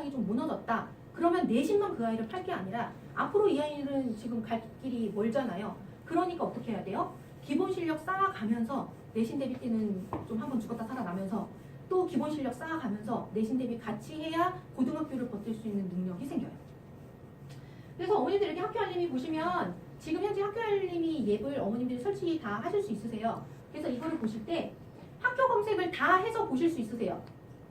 바탕이 좀 무너졌다. 그러면 내신만 그 아이를 팔 게 아니라 앞으로 이 아이는 지금 갈 길이 멀잖아요. 그러니까 어떻게 해야 돼요? 기본 실력 쌓아가면서 내신 대비 때는 좀 한번 죽었다 살아나면서 또 기본 실력 쌓아가면서 내신 대비 같이 해야 고등학교를 버틸 수 있는 능력이 생겨요. 그래서 어머님들 이렇게 학교 알림이 보시면 지금 현재 학교 알림이 앱을 어머님들이 설치 다 하실 수 있으세요. 그래서 이거를 보실 때 학교 검색을 다 해서 보실 수 있으세요.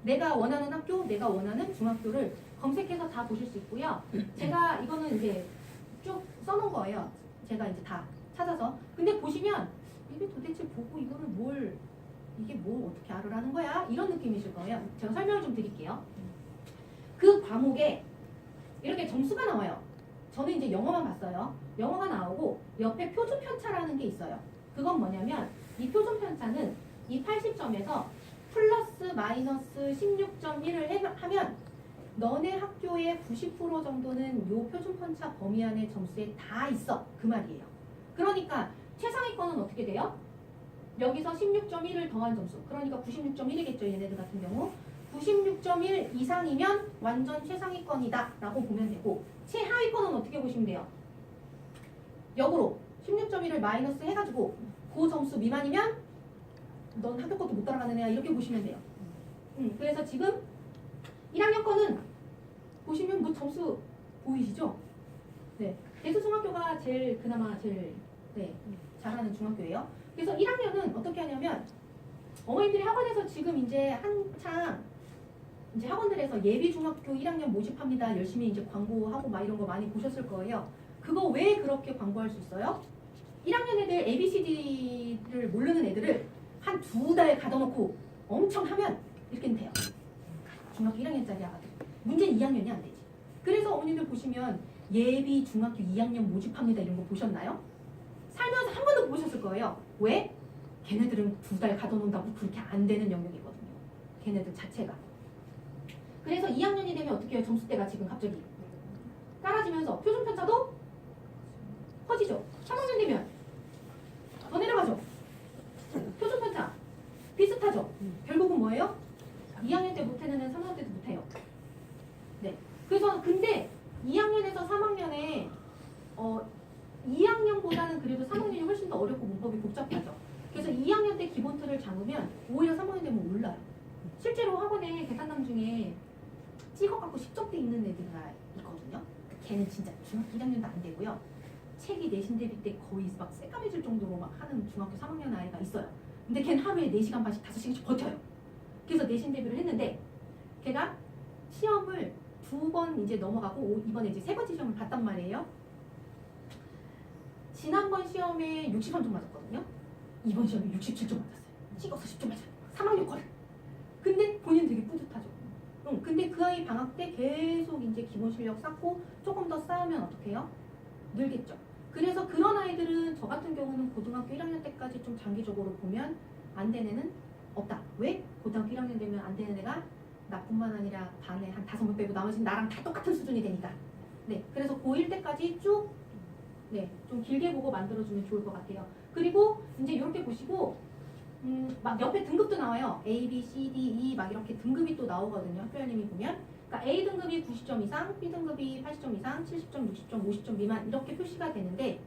내가 원하는 학교, 내가 원하는 중학교를 검색해서 다 보실 수 있고요. 제가 이거는 이제 쭉 써놓은 거예요. 제가 이제 다 찾아서. 근데 보시면 이게 도대체 보고 이거는 이게 뭘 어떻게 알으라는 거야? 이런 느낌이실 거예요. 제가 설명을 좀 드릴게요. 그 과목에 이렇게 점수가 나와요. 저는 이제 영어만 봤어요. 영어가 나오고 옆에 표준 편차라는 게 있어요. 그건 뭐냐면 이 표준 편차는 이 80점에서 플러스 마이너스 16.1을 하면 너네 학교의 90% 정도는 요 표준 편차 범위 안의 점수에 다 있어. 그 말이에요. 그러니까 최상위권은 어떻게 돼요? 여기서 16.1을 더한 점수. 그러니까 96.1이겠죠. 얘네들 같은 경우. 96.1 이상이면 완전 최상위권이다 라고 보면 되고 최하위권은 어떻게 보시면 돼요? 역으로 16.1을 마이너스 해가지고 그 점수 미만이면 넌 학교 것도 못 따라가는 애야 이렇게 보시면 돼요. 그래서 지금 1학년 거는 보시면 뭐 점수 보이시죠? 네, 대수중학교가 그나마 제일 잘하는 중학교예요. 그래서 1학년은 어떻게 하냐면 어머님들이 학원에서 지금 이제 한창 이제 학원들에서 예비 중학교 1학년 모집합니다. 열심히 이제 광고하고 막 이런 거 많이 보셨을 거예요. 그거 왜 그렇게 광고할 수 있어요? 1학년 애들 ABCD를 모르는 애들을 한 2달 가둬놓고 엄청 하면 이렇게는 돼요. 중학교 1학년짜리 아가들. 문제는 2학년이 안 되지. 그래서 어머님들 보시면 예비 중학교 2학년 모집합니다. 이런 거 보셨나요? 살면서 한 번도 보셨을 거예요. 왜? 걔네들은 2달 가둬놓는다고 그렇게 안 되는 영역이거든요. 걔네들 자체가. 그래서 2학년이 되면 어떻게 해요? 점수대가 지금 갑자기 떨어지면서 표준 편차도 커지죠. 3학년 되면 더 내려가죠. 표준 편차 비슷하죠. 결국은 뭐예요? 2학년 때 못하는 애는 3학년 때도 못해요. 네. 그래서 근데 2학년에서 3학년에 2학년보다는 그래도 3학년이 훨씬 더 어렵고 문법이 복잡하죠. 그래서 2학년 때 기본 틀을 잡으면 오히려 3학년 되면 올라요. 실제로 학원에 계산당 중에 찍어갖고 10점대 있는 애들이 있거든요. 걔는 진짜 중학교 1학년도 안 되고요. 책이 내신 대비 때 거의 막 새까매질 정도로 막 하는 중학교 3학년 아이가 있어요. 근데 걔는 하루에 4시간 반씩 5시간씩 버텨요. 그래서 내신 대비를 했는데 걔가 시험을 2번 이제 넘어가고 이번에 이제 3번째 시험을 봤단 말이에요. 지난번 시험에 63점 맞았거든요. 이번 시험에 67점 맞았어요. 찍어서 10점 맞아요. 3학년 거를. 근데 본인 되게 뿌듯하죠. 근데 그 아이 방학 때 계속 이제 기본 실력 쌓고 조금 더 쌓으면 어떻게 해요? 늘겠죠. 그래서 그런 아이들은 저 같은 경우는 고등학교 1학년 때까지 좀 장기적으로 보면 안 되는 애는 없다. 왜? 고등학교 1학년 되면 안 되는 애가 나뿐만 아니라 반에 한 5명 빼고 나머지는 나랑 다 똑같은 수준이 되니까. 네, 그래서 고1 때까지 쭉 좀 길게 보고 만들어주면 좋을 것 같아요. 그리고 이제 이렇게 보시고 막 옆에 등급도 나와요. A, B, C, D, E 막 이렇게 등급이 또 나오거든요. 학교알림이 보면. 그러니까 A 등급이 90점 이상, B 등급이 80점 이상, 70점, 60점, 50점 미만 이렇게 표시가 되는데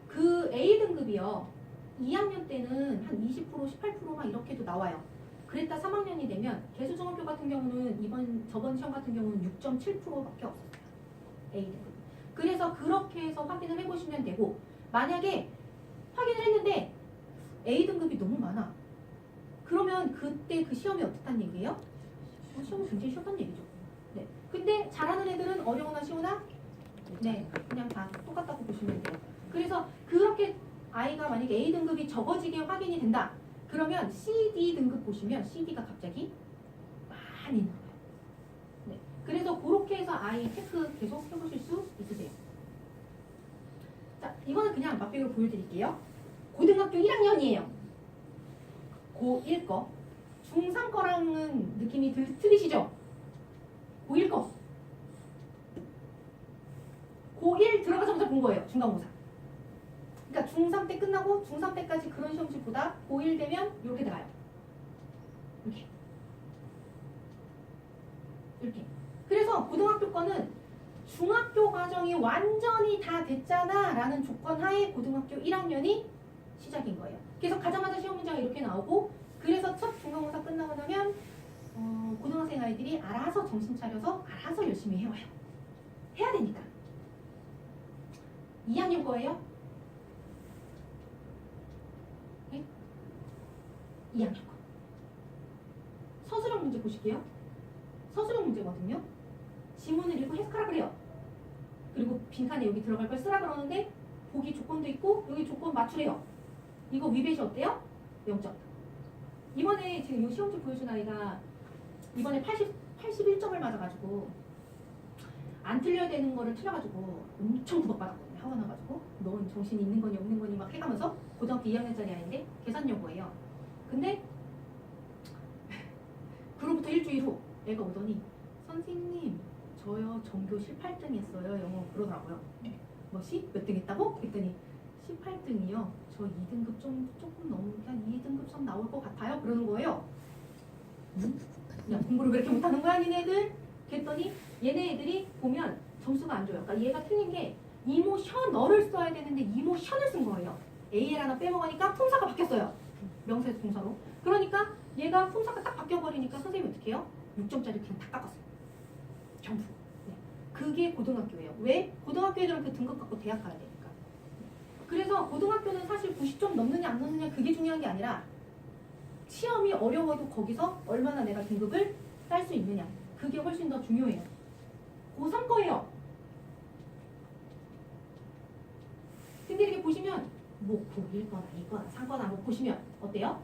그 A 등급이요. 2학년 때는 한 20%, 18%막 이렇게도 나와요. 그랬다 3학년이 되면 개수중학교 같은 경우는 저번 시험 같은 경우는 6.7%밖에 없었어요. A 등급. 그래서 그렇게 해서 확인을 해보시면 되고 만약에 확인을 했는데 A 등급이 너무 많아. 그러면 그때 그 시험이 어떻다는 얘기예요? 시험이 굉장히 쉬웠다는 얘기죠. 네. 근데 잘하는 애들은 어려우나 쉬우나? 네. 그냥 다 똑같다고 보시면 돼요. 그래서 그렇게 아이가 만약에 A 등급이 적어지게 확인이 된다. 그러면 CD 등급 보시면 CD가 갑자기 많이 나와요. 네. 그래서 그렇게 해서 아이 체크 계속 해보실 수 있으세요. 자, 이거는 그냥 맛배기로 보여드릴게요. 고등학교 1학년이에요. 고1 거. 중3 거랑은 느낌이 틀리시죠? 고1 거. 고1 들어가자마자 본 거예요. 중간고사. 그러니까 중3 때 끝나고 중3 때까지 그런 시험지 보다 고1 되면 이렇게 나가요. 이렇게. 이렇게. 그래서 고등학교 거는 중학교 과정이 완전히 다 됐잖아 라는 조건 하에 고등학교 1학년이 시작인 거예요. 그래서 가자마자 시험 문제가 이렇게 나오고, 그래서 첫 중간고사 끝나고 나면 고등학생 아이들이 알아서 정신 차려서 알아서 열심히 해와요. 해야 되니까. 2학년 거예요? 네? 2학년 거. 서술형 문제 보실게요. 서술형 문제거든요. 지문을 읽고 해석하라 그래요. 그리고 빈칸에 여기 들어갈 걸 쓰라 그러는데 보기 조건도 있고 여기 조건 맞추래요. 이거 위배시 어때요? 0점. 이번에 지금 이 시험지 보여준 아이가 이번에 81점을 맞아가지고 안 틀려야 되는 거를 틀려가지고 엄청 구박받았거든요. 화가 나가지고 넌 정신이 있는 거니 없는 거니 막 해가면서 고등학교 2학년짜리 아이인데 계산여고예요. 근데 그로부터 일주일 후 애가 오더니 선생님 저요 전교 18등 했어요. 영어 그러더라고요. 뭐시? 몇 등 했다고? 그랬더니 18등이요. 저 2등급 좀 조금 넘게 한 2등급 좀 나올 것 같아요. 그러는 거예요. 응? 야 공부를 왜 이렇게 못하는 거야 니네들? 그랬더니 얘네 애들이 보면 점수가 안 줘요. 그러니까 얘가 틀린 게 이모셔널을 써야 되는데 이모션을 쓴 거예요. AL 하나 빼먹으니까 품사가 바뀌었어요. 명사에서 동사로. 그러니까 얘가 품사가 딱 바뀌어버리니까 선생님이 어떻게 해요? 6점짜리 그냥 다 깎았어요. 전부. 네. 그게 고등학교예요. 왜? 고등학교 애들은 그 등급 갖고 대학 가야 되니까. 그래서 고등학교는 사실 90점 넘느냐 안 넘느냐 그게 중요한 게 아니라 시험이 어려워도 거기서 얼마나 내가 등급을 딸 수 있느냐. 그게 훨씬 더 중요해요. 고3 거예요. 근데 이렇게 보시면 뭐 고1거나 2거나 3거나 뭐 보시면 어때요?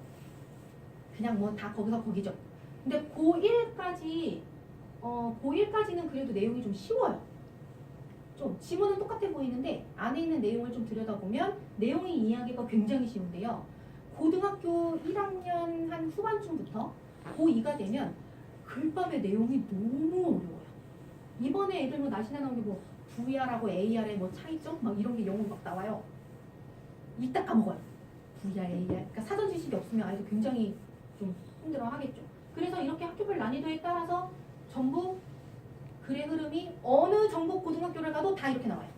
그냥 뭐 다 거기서 거기죠. 근데 고1까지는 그래도 내용이 좀 쉬워요. 좀 지문은 똑같아 보이는데 안에 있는 내용을 좀 들여다보면 내용이 이해하기가 굉장히 쉬운데요. 고등학교 1학년 한 후반쯤부터 고2가 되면 글밥의 내용이 너무 어려워요. 이번에 애들 뭐 날씨나 나온 게 뭐 VR하고 AR의 뭐 차이점 막 이런 게 영어로 막 나와요. 이따 까먹어요. VR, AR. 그러니까 사전 지식이 없으면 아이들 굉장히 좀 힘들어 하겠죠. 그래서 이렇게 학교별 난이도에 따라서 전부 글의 흐름이 어느 전국 고등학교를 가도 다 이렇게 나와요.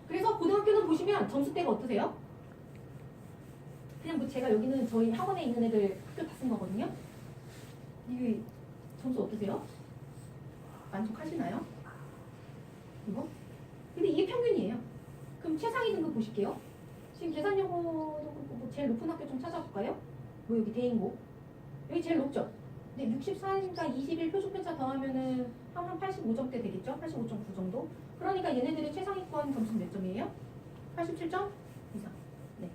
그래서 고등학교는 보시면 점수대가 어떠세요? 그냥 뭐 제가 여기는 저희 학원에 있는 애들 학교 다 쓴 거거든요. 이게 점수 어떠세요? 만족하시나요? 이거? 근데 이게 평균이에요. 그럼 최상위 등급 보실게요. 지금 계산여고 뭐 제일 높은 학교 좀 찾아볼까요? 뭐 여기 대인고 여기 제일 높죠? 근데 64니까 21 표준편차 더하면은 한 85점대 되겠죠? 85.9 정도? 그러니까 얘네들의 최상위권 점수 몇 점이에요? 87점 이상. 네,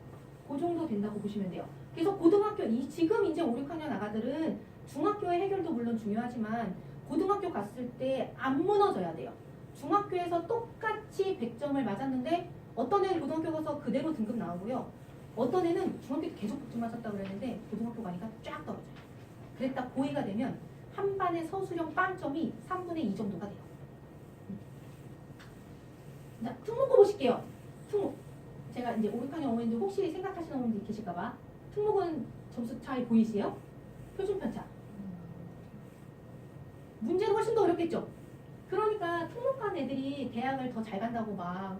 그 정도 된다고 보시면 돼요. 그래서 고등학교 지금 이제 5, 6학년 아가들은 중학교의 해결도 물론 중요하지만 고등학교 갔을 때 안 무너져야 돼요. 중학교에서 똑같이 100점을 맞았는데 어떤 애는 고등학교 가서 그대로 등급 나오고요. 어떤 애는 중학교 때 계속 100점 맞았다 그랬는데 고등학교 가니까 쫙 떨어져요. 그랬다 고2가 되면 한 반의 서술형 빵점이 3분의 2 정도가 돼요. 자, 특목고 보실게요. 특목. 제가 이제 5, 6학년 어머님들 혹시 생각하시는 분들 계실까봐. 특목은 점수 차이 보이세요? 표준편차. 문제는 훨씬 더 어렵겠죠? 그러니까 특목한 애들이 대학을 더 잘 간다고 막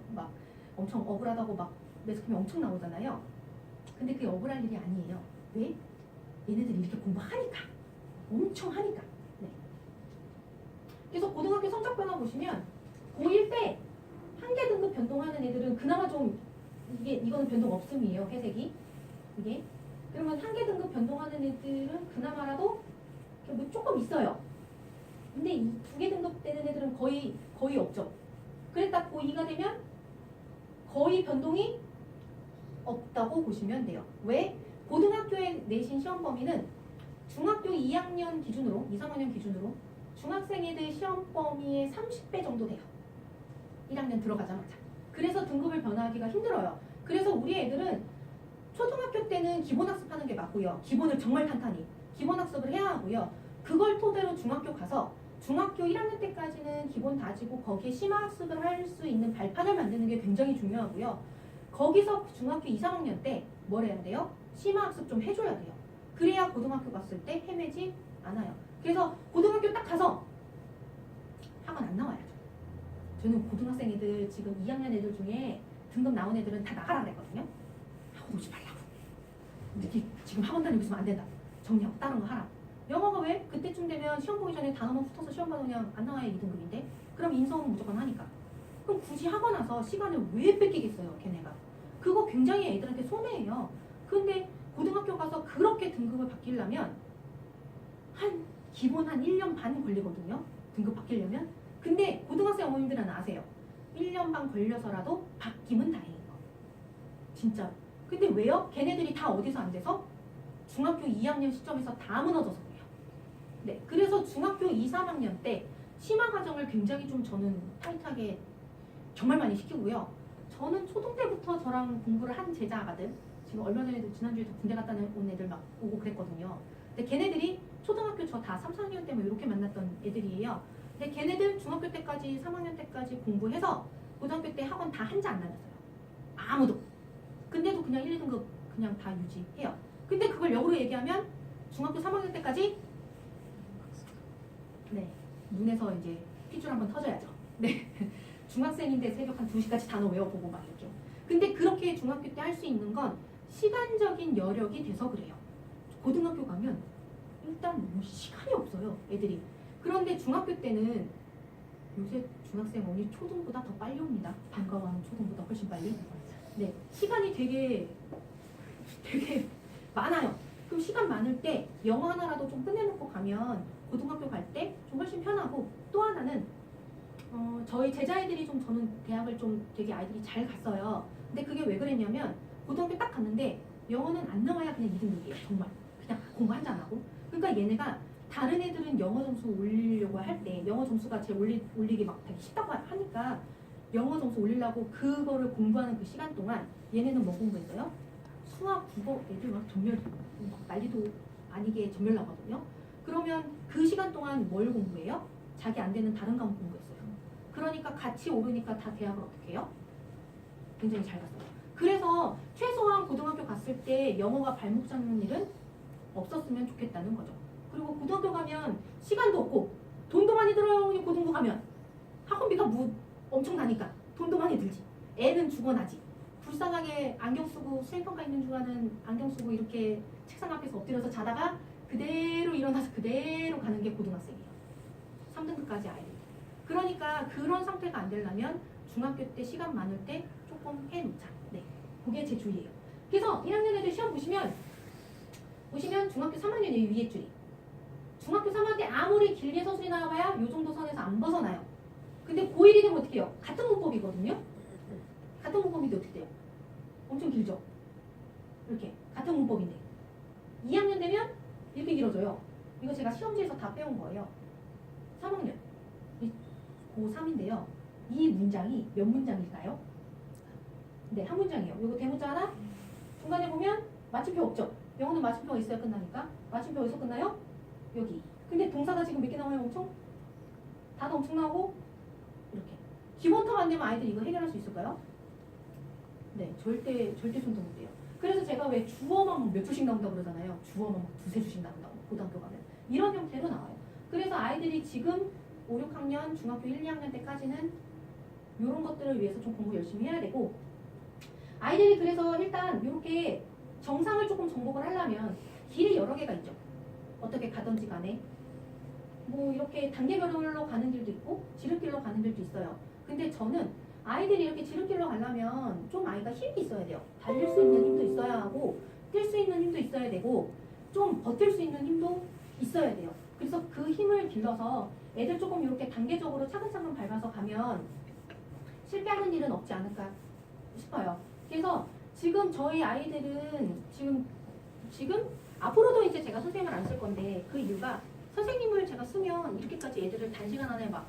엄청 억울하다고 막 매스컴이 엄청 나오잖아요. 근데 그게 억울할 일이 아니에요. 왜? 얘네들이 이렇게 공부하니까. 엄청 하니까. 네. 그래서 고등학교 성적 변화 보시면 고1 때 한계 등급 변동하는 애들은 그나마 좀 이거는 변동 없음이에요. 회색이. 이게. 그러면 한계 등급 변동하는 애들은 그나마라도 뭐 조금 있어요. 근데 이 2개 등급 되는 애들은 거의 없죠. 그랬다 고2가 되면 거의 변동이 없다고 보시면 돼요. 왜? 고등학교에 내신 시험 범위는 중학교 2학년 기준으로, 2, 3학년 기준으로 중학생 애들 시험 범위의 30배 정도 돼요. 1학년 들어가자마자. 그래서 등급을 변화하기가 힘들어요. 그래서 우리 애들은 초등학교 때는 기본학습하는 게 맞고요. 기본을 정말 탄탄히 기본학습을 해야 하고요. 그걸 토대로 중학교 가서 중학교 1학년 때까지는 기본 다지고 거기에 심화학습을 할 수 있는 발판을 만드는 게 굉장히 중요하고요. 거기서 중학교 2, 3학년 때 뭘 해야 돼요? 심화학습 좀 해줘야 돼요. 그래야 고등학교 갔을 때 헤매지 않아요. 그래서 고등학교 저는 고등학생 애들 지금 2학년 애들 중에 등급 나온 애들은 다 나가라 그랬거든요. 하고 오지 말라고. 근데 지금 학원 다니고 있으면 안 된다. 정리하고 다른 거 하라. 영어가 왜? 그때쯤 되면 시험 보기 전에 단어만 붙어서 시험 봐도 그냥 안 나와야 2등급인데 그럼 인성은 무조건 하니까. 그럼 굳이 하고 나서 시간을 왜 뺏기겠어요, 걔네가. 그거 굉장히 애들한테 손해예요. 근데 고등학교 가서 그렇게 등급을 바뀌려면 기본 한 1년 반 걸리거든요. 등급 바뀌려면. 근데 고등학생 어머님들은 아세요. 1년 반 걸려서라도 바뀌면 다행인 거. 진짜. 근데 왜요? 걔네들이 다 어디서 안 돼서? 중학교 2학년 시점에서 다 무너져서 그래요. 네, 그래서 중학교 2, 3학년 때 심화 과정을 굉장히 좀 저는 타이트하게 정말 많이 시키고요. 저는 초등 때부터 저랑 공부를 한 제자거든. 지금 얼마 전에도 지난주에도 군대 갔다 온 애들 막 오고 그랬거든요. 근데 걔네들이 초등학교 저 다 3, 4학년 때 뭐 이렇게 만났던 애들이에요. 근데 걔네들 중학교 때까지 3학년 때까지 공부해서 고등학교 때 학원 다 한 자 안 다녔어요. 아무도. 근데도 그냥 1, 2등급 그냥 다 유지해요. 근데 그걸 역으로 얘기하면 중학교 3학년 때까지 네, 눈에서 이제 핏줄 한번 터져야죠. 네. 중학생인데 새벽 한 2시까지 단어 외워보고 막 이렇게. 근데 그렇게 중학교 때 할 수 있는 건 시간적인 여력이 돼서 그래요. 고등학교 가면 일단 뭐 시간이 없어요, 애들이. 그런데 중학교 때는 요새 중학생 어머니 초등보다 더 빨리 옵니다. 반가워하는 초등보다 훨씬 빨리. 네, 시간이 되게 많아요. 그럼 시간 많을 때 영어 하나라도 좀 끝내놓고 가면 고등학교 갈 때 좀 훨씬 편하고 또 하나는 저희 제자애들이 좀 저는 대학을 좀 되게 아이들이 잘 갔어요. 근데 그게 왜 그랬냐면 고등학교 딱 갔는데 영어는 안 나와야 그냥 2등급이에요. 정말. 그냥 공부 한 잔 하고. 그러니까 얘네가 다른 애들은 영어 점수 올리려고 할 때 영어 점수가 제일 올리기 막 되게 쉽다고 하니까 영어 점수 올리려고 그거를 공부하는 그 시간 동안 얘네는 뭐 공부했어요? 수학, 국어 애들 막 전멸 막 난리도 아니게 전멸 나거든요. 그러면 그 시간 동안 뭘 공부해요? 자기 안 되는 다른 과목 공부했어요. 그러니까 같이 오르니까 다 대학을 어떻게 해요? 굉장히 잘 갔어요. 그래서 최소한 고등학교 갔을 때 영어가 발목 잡는 일은 없었으면 좋겠다는 거죠. 그리고 고등학교 가면 시간도 없고 돈도 많이 들어요. 고등부 가면 학원비가 엄청 나니까 돈도 많이 들지. 애는 죽어나지. 불쌍하게 안경 쓰고 수행평가 있는 주간은 안경 쓰고 이렇게 책상 앞에서 엎드려서 자다가 그대로 일어나서 그대로 가는 게 고등학생이에요. 3등급까지 아이들. 그러니까 그런 상태가 안 되려면 중학교 때 시간 많을 때 조금 해놓자. 네, 그게 제 주의예요. 그래서 1학년 애들 시험 보시면 중학교 3학년이 위에 줄이. 중학교 3학년 때 아무리 길게 서술이 나와봐야 요 정도 선에서 안 벗어나요. 근데 고1이 되면 어떻게 해요? 같은 문법이거든요. 같은 문법인데 어떻게 돼요? 엄청 길죠? 이렇게 같은 문법인데 2학년 되면 이렇게 길어져요. 이거 제가 시험지에서 다 빼온 거예요. 3학년 고3인데요. 이 문장이 몇 문장일까요? 네, 한 문장이에요. 이거 대문자 하나, 중간에 보면 마침표 없죠? 영어는 마침표가 있어야 끝나니까. 마침표 어디서 끝나요? 여기. 근데 동사가 지금 몇 개 나와요? 엄청? 단어 엄청 나오고 이렇게. 기본 텀 안 되면 아이들 이거 해결할 수 있을까요? 네, 절대 손도 못 돼요. 그래서 제가 왜 주어만 몇 줄씩 나온다고 그러잖아요. 주어만 두세 줄씩 나온다고 고등학교 가면. 이런 형태로 나와요. 그래서 아이들이 지금 5, 6학년, 중학교 1, 2학년 때까지는 이런 것들을 위해서 좀 공부 열심히 해야 되고 아이들이 그래서 일단 이렇게 정상을 조금 정복을 하려면 길이 여러 개가 있죠. 어떻게 가든지 간에 뭐 이렇게 단계별로 가는 길도 있고 지름길로 가는 길도 있어요. 근데 저는 아이들이 이렇게 지름길로 가려면 좀 아이가 힘이 있어야 돼요. 달릴 수 있는 힘도 있어야 하고 뛸 수 있는 힘도 있어야 되고 좀 버틸 수 있는 힘도 있어야 돼요. 그래서 그 힘을 길러서 애들 조금 이렇게 단계적으로 차근차근 밟아서 가면 실패하는 일은 없지 않을까 싶어요. 그래서 지금 저희 아이들은 지금 앞으로도 이제 제가 선생님을 안 쓸 건데 그 이유가 선생님을 제가 쓰면 이렇게까지 애들을 단시간 안에 막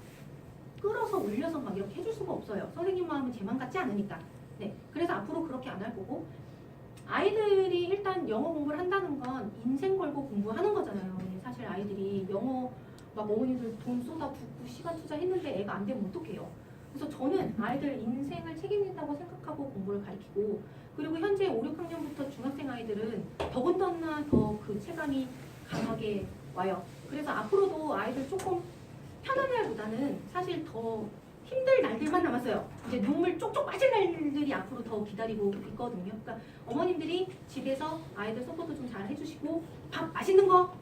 끌어서 올려서 막 이렇게 해줄 수가 없어요. 선생님 마음은 제 마음 같지 않으니까. 네, 그래서 앞으로 그렇게 안 할 거고 아이들이 일단 영어 공부를 한다는 건 인생 걸고 공부하는 거잖아요. 사실 아이들이 영어 막 어머니들 돈 쏟아붓고 시간 투자했는데 애가 안 되면 어떡해요. 그래서 저는 아이들 인생을 책임진다고 생각하고 공부를 가르치고 그리고 현재 5, 6학년부터 중학생 아이들은 더군다나 더 그 체감이 강하게 와요. 그래서 앞으로도 아이들 조금 편안해보다는 사실 더 힘들 날들만 남았어요. 이제 눈물 쪽쪽 빠질 날들이 앞으로 더 기다리고 있거든요. 그러니까 어머님들이 집에서 아이들 서포트 좀 잘 해주시고 밥 맛있는 거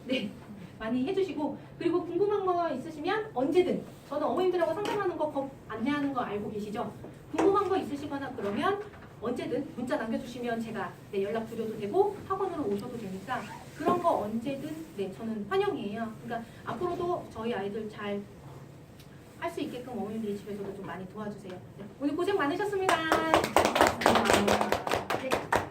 네, 많이 해주시고 그리고 궁금한 거 있으시면 언제든 저는 어머님들하고 상담하는 거 안내하는 거 알고 계시죠? 궁금한 거 있으시거나 그러면 언제든 문자 남겨주시면 제가 네, 연락 드려도 되고 학원으로 오셔도 되니까 그런 거 언제든 네, 저는 환영이에요. 그러니까 앞으로도 저희 아이들 잘 할 수 있게끔 어머님들이 집에서도 좀 많이 도와주세요. 네, 오늘 고생 많으셨습니다. 감사합니다. 네.